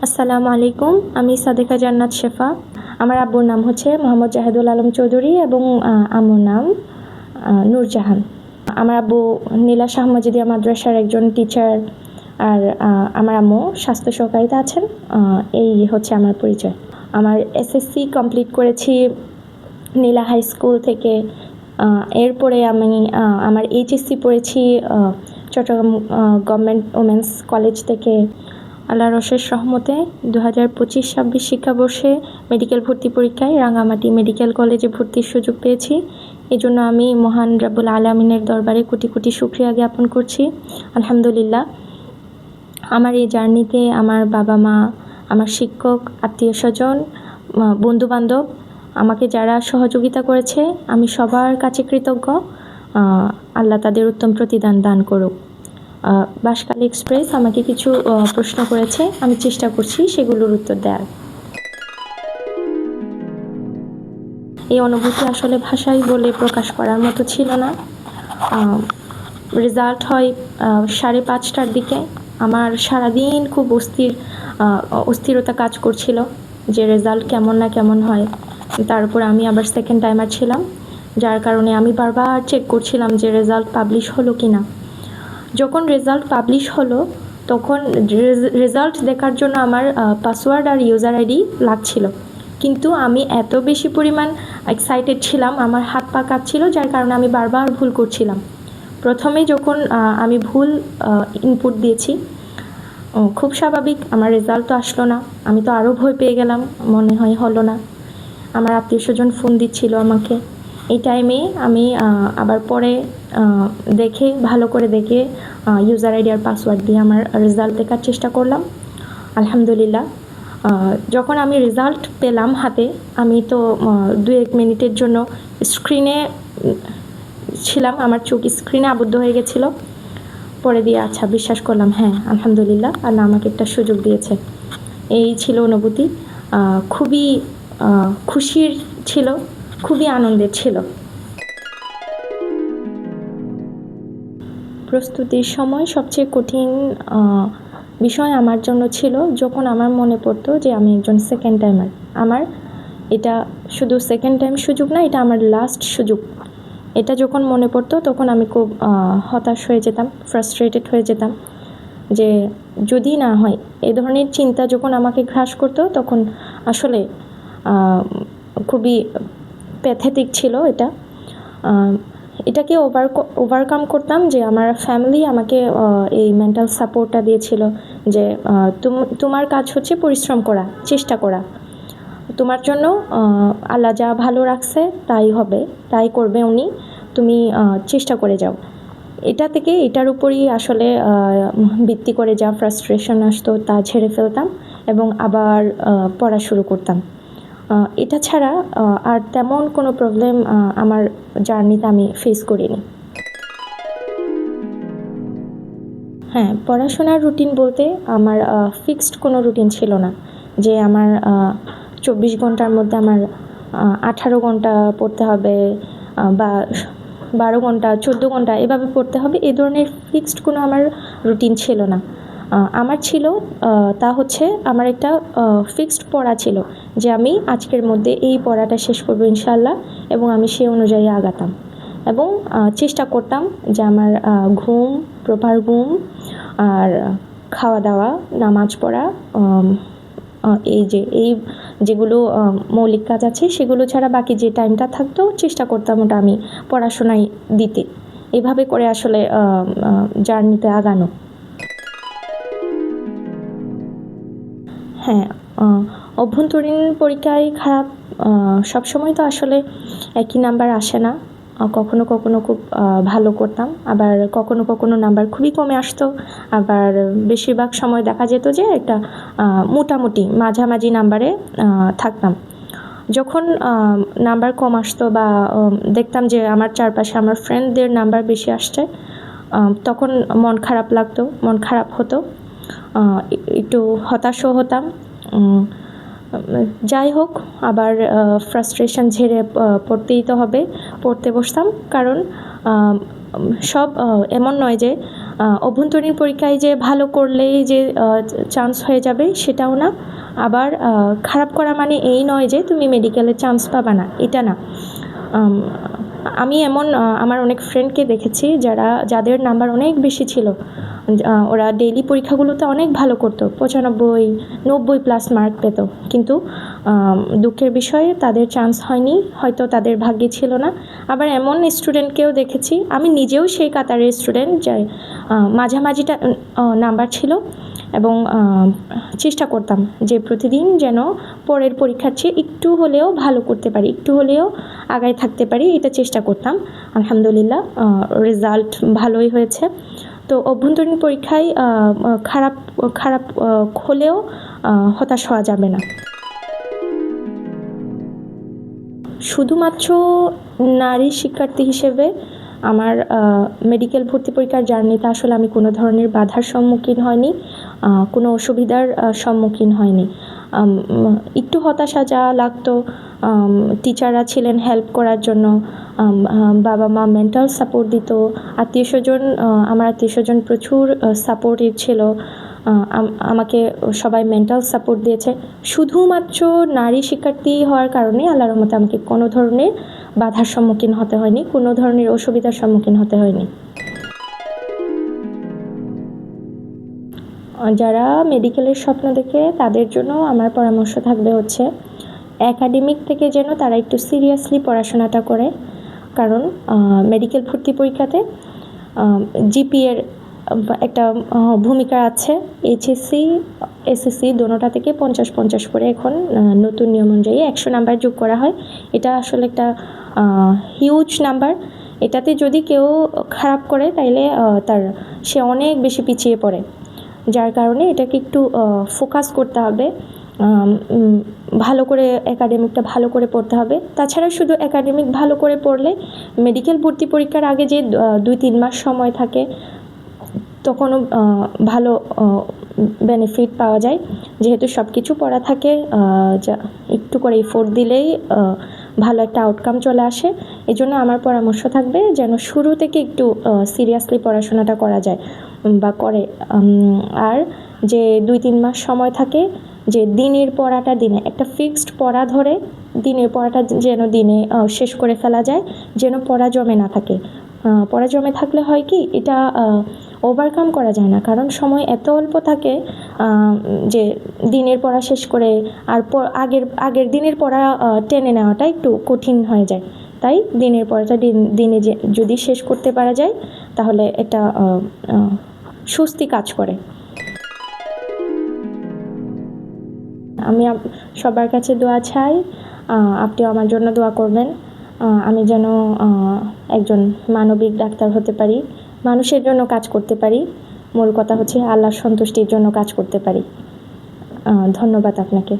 আসসালামু আলাইকুম। আমি সাদেকা জান্নাত শেফা। আমার আব্বুর নাম হচ্ছে মোহাম্মদ জাহেদুল আলম চৌধুরী এবং আম্মুর নাম নূরজাহান। আমার আব্বু নীলা শাহ মজিদিয়া মাদ্রাসার একজন টিচার, আর আমার আম্মু স্বাস্থ্য সহকারিতা আছেন। এই হচ্ছে আমার পরিচয়। আমার এসএসসি কমপ্লিট করেছি নীলা হাই স্কুল থেকে। এরপরে আমি আমার এইচএসসি পড়েছি চট্টগ্রাম গভর্নমেন্ট ওমেন্স কলেজ থেকে। আল্লাহর অশেষ রহমতে 2025-26 শিক্ষাবর্ষে মেডিকেল ভর্তি পরীক্ষায় রাঙামাটি মেডিকেল কলেজে ভর্তির সুযোগ পেয়েছি। এজন্য আমি মহান রাব্বুল আলামিনের দরবারে কোটি কোটি শুকরিয়া জ্ঞাপন করছি। আলহামদুলিল্লাহ, আমার এই জার্নিতে আমার বাবা মা, আমার শিক্ষক, আত্মীয় স্বজন, বন্ধুবান্ধব আমাকে যারা সহযোগিতা করেছে, আমি সবার কাছে কৃতজ্ঞ। আল্লাহ তাদের উত্তম প্রতিদান দান করুক। বাঁশখালী এক্সপ্রেস আমাকে কিছু প্রশ্ন করেছে, আমি চেষ্টা করছি সেগুলোর উত্তর দেওয়ার। এই অনুভূতি আসলে ভাষায় বলে প্রকাশ করার মতো ছিল না। রেজাল্ট হয় 5:30টার দিকে। আমার সারাদিন খুব অস্থিরতা কাজ করছিল যে রেজাল্ট কেমন না কেমন হয়। তার উপর আমি আবার সেকেন্ড টাইমার ছিলাম, যার কারণে আমি বারবার চেক করছিলাম যে রেজাল্ট পাবলিশ হলো কি না। যখন রেজাল্ট পাবলিশ হলো তখন রেজাল্ট দেখার জন্য আমার পাসওয়ার্ড আর ইউজার আইডি লাগছিল, কিন্তু আমি এত বেশি পরিমাণ এক্সাইটেড ছিলাম, আমার হাত পা কাঁপছিল, যার কারণে আমি বারবার ভুল করছিলাম। প্রথমে যখন আমি ভুল ইনপুট দিয়েছি, খুব স্বাভাবিক, আমার রেজাল্ট তো আসলো না। আমি তো আরও ভয় পেয়ে গেলাম, মনে হয় হলো না। আমার আত্মীয় স্বজন ফোন দিচ্ছিল আমাকে। এই টাইমে আমি আবার পরে ভালো করে দেখে ইউজার আইডি আর পাসওয়ার্ড দিয়ে আমার রেজাল্ট দেখার চেষ্টা করলাম। আলহামদুলিল্লাহ, যখন আমি রেজাল্ট পেলাম হাতে, আমি তো 2-1 মিনিটের জন্য স্ক্রিনে ছিলাম, আমার চোখ স্ক্রিনে আবদ্ধ হয়ে গেছিলো। পরে দিয়ে আচ্ছা বিশ্বাস করলাম, হ্যাঁ আলহামদুলিল্লাহ, আল্লাহ আমাকে একটা সুযোগ দিয়েছে। এই ছিল অনুভূতি। খুবই খুশির ছিল, খুবই আনন্দের ছিল। প্রস্তুতির সময় সবচেয়ে কঠিন বিষয় আমার জন্য ছিল যখন আমার মনে পড়তো যে আমি একজন সেকেন্ড টাইমার। আমার এটা শুধু সেকেন্ড টাইম সুযোগ না, এটা আমার লাস্ট সুযোগ। এটা যখন মনে পড়তো তখন আমি খুব হতাশ হয়ে যেতাম, ফ্রাস্ট্রেটেড হয়ে যেতাম যে যদি না হয়। এই ধরনের চিন্তা যখন আমাকে গ্রাস করতো তখন আসলে খুবই প্যাথেটিক ছিল এটা। এটাকে ওভারকাম করতাম যে আমার ফ্যামিলি আমাকে এই মেন্টাল সাপোর্টটা দিয়েছিল যে তোমার কাজ হচ্ছে পরিশ্রম করা, চেষ্টা করা। তোমার জন্য আল্লাহ যা ভালো রাখছে তাই হবে, তাই করবে উনি, তুমি চেষ্টা করে যাও। এটার উপরই আসলে ভিত্তি করে যা ফ্রাস্ট্রেশন আসতো তা ঝেড়ে ফেলতাম এবং আবার পড়া শুরু করতাম। এটা ছাড়া আর তেমন কোনো প্রবলেম আমার জার্নিতে আমি ফেস করিনি। হ্যাঁ, পড়াশোনার রুটিন বলতে আমার ফিক্সড কোনো রুটিন ছিল না যে আমার 24 ঘন্টার মধ্যে আমার 18 ঘন্টা পড়তে হবে বা 12 ঘন্টা 14 ঘন্টা এভাবে পড়তে হবে। এই ধরনের ফিক্সড কোনো আমার রুটিন ছিল না। আমার ছিল তা হচ্ছে আমার একটা ফিক্সড পড়া ছিল যে আমি আজকের মধ্যে এই পড়াটা শেষ করবো ইনশাআল্লাহ, এবং আমি সেই অনুযায়ী আগাতাম এবং চেষ্টা করতাম যে আমার ঘুম, প্রপার ঘুম আর খাওয়া দাওয়া, নামাজ পড়া, এই যেগুলো মৌলিক কাজ আছে সেগুলো ছাড়া বাকি যে টাইমটা থাকতো চেষ্টা করতাম ওটা আমি পড়াশোনায় দিতে। এভাবে করে আসলে জার্নিতে আগানো। হ্যাঁ, অভ্যন্তরীণ পরীক্ষায় খারাপ সবসময় তো আসলে একই নাম্বার আসে না। কখনো কখনো খুব ভালো করতাম, আবার কখনো কখনো নাম্বার খুবই কমে আসতো, আবার বেশিরভাগ সময় দেখা যেত যে একটা মোটামুটি মাঝামাঝি নাম্বারে থাকতাম। যখন নাম্বার কম আসতো বা দেখতাম যে আমার চারপাশে আমার ফ্রেন্ডদের নাম্বার বেশি আসছে, তখন মন খারাপ হতো, একটু হতাশও হতাম। যাই হোক, আবার ফ্রাস্ট্রেশন ঝেড়ে পড়তেই তো হবে, পড়তে বসতাম। কারণ সব এমন নয় যে অভ্যন্তরীণ পরীক্ষায় যে ভালো করলেই যে চান্স হয়ে যাবে সেটাও না, আবার খারাপ করা মানে এই নয় যে তুমি মেডিকেলে চান্স পাবা না, এটা না। আমি এমন আমার অনেক ফ্রেন্ডকে দেখেছি যাদের নাম্বার অনেক বেশি ছিল, ওরা ডেইলি পরীক্ষাগুলোতে অনেক ভালো করতো, 95-90+ মার্ক পেত, কিন্তু দুঃখের বিষয়ে তাদের চান্স হয়নি, হয়তো তাদের ভাগ্যে ছিল না। আবার এমন স্টুডেন্টকেও দেখেছি, আমি নিজেও সেই কাতারের স্টুডেন্ট, যে মাঝামাঝিটা নাম্বার ছিল, এবং চেষ্টা করতাম যে প্রতিদিন যেন পরের পরীক্ষার চেয়ে একটু হলেও ভালো করতে পারি, একটু হলেও আগায় থাকতে পারি, এটা চেষ্টা করতাম। আলহামদুলিল্লাহ রেজাল্ট ভালোই হয়েছে। তো অভ্যন্তরীণ পরীক্ষায় খারাপ হলেও হতাশ হওয়া যাবে না। শুধুমাত্র নারী শিক্ষার্থী হিসেবে আমার মেডিকেল ভর্তি পরীক্ষার জার্নিতে আসলে আমি কোনো ধরনের বাধার সম্মুখীন হয়নি, কোনো অসুবিধার সম্মুখীন হয়নি। একটু হতাশা যা লাগতো, টিচাররা ছিলেন হেল্প করার জন্য, বাবা মা মেন্টাল সাপোর্ট দিত, আমার আত্মীয় স্বজন প্রচুর সাপোর্টিভ ছিল, আমাকে সবাই মেন্টাল সাপোর্ট দিয়েছে। শুধুমাত্র নারী শিক্ষার্থী হওয়ার কারণে আল্লাহর রহমতে আমাকে কোনো ধরনের বাধার সম্মুখীন হতে হয়নি, কোনো ধরনের অসুবিধার সম্মুখীন হতে হয়নি। যারা মেডিকেলের স্বপ্ন দেখে তাদের জন্য আমার পরামর্শ থাকবে হচ্ছে, একাডেমিক থেকে যেন তারা একটু সিরিয়াসলি পড়াশোনাটা করে, কারণ মেডিকেল ভর্তি পরীক্ষাতে জিপিএর একটা ভূমিকা আছে। এইচএসসি এসএসসি দোনোটা থেকে 50-50 করে এখন নতুন নিয়ম অনুযায়ী 100 নাম্বার যোগ করা হয়। এটা আসলে একটা হিউজ নাম্বার। এটাতে যদি কেউ খারাপ করে তাইলে সে অনেক বেশি পিছিয়ে পড়ে, যার কারণে এটাকে একটু ফোকাস করতে হবে, ভালো করে একাডেমিকটা ভালো করে পড়তে হবে। তাছাড়া শুধু একাডেমিক ভালো করে পড়লে মেডিকেল ভর্তি পরীক্ষার আগে যে 2-3 মাস সময় থাকে তখনও ভালো বেনিফিট পাওয়া যায়, যেহেতু সব কিছু পড়া থাকে, একটু করে এফোর্ট দিলেই ভালো একটা আউটকাম চলে আসে। এই জন্য আমার পরামর্শ থাকবে যেন শুরু থেকে একটু সিরিয়াসলি পড়াশোনাটা করা যায় বা করে, আর যে 2-3 মাস সময় থাকে, যে দিনের পড়াটা দিনে একটা ফিক্সড পড়া ধরে দিনের পড়াটা যেন দিনে শেষ করে ফেলা যায়, যেন পড়া জমে না থাকে। পড়া জমে থাকলে হয় কি, এটা ওভারকাম করা যায় না, কারণ সময় এত অল্প থাকে যে দিনের পড়া শেষ করে আর আগের দিনের পড়া টেনে নেওয়াটা একটু কঠিন হয়ে যায়। তাই দিনের পড়াটা দিনে যদি শেষ করতে পারা যায় তাহলে এটা স্বস্তি কাজ করে। আমি সবার কাছে দোয়া চাই, আপনিও আমার জন্য দোয়া করবেন, আমি যেন একজন মানবিক ডাক্তার হতে পারি, মানুষের জন্য কাজ করতে পারি, মূল কথা হচ্ছে আল্লাহর সন্তুষ্টির জন্য কাজ করতে পারি। ধন্যবাদ আপনাকে।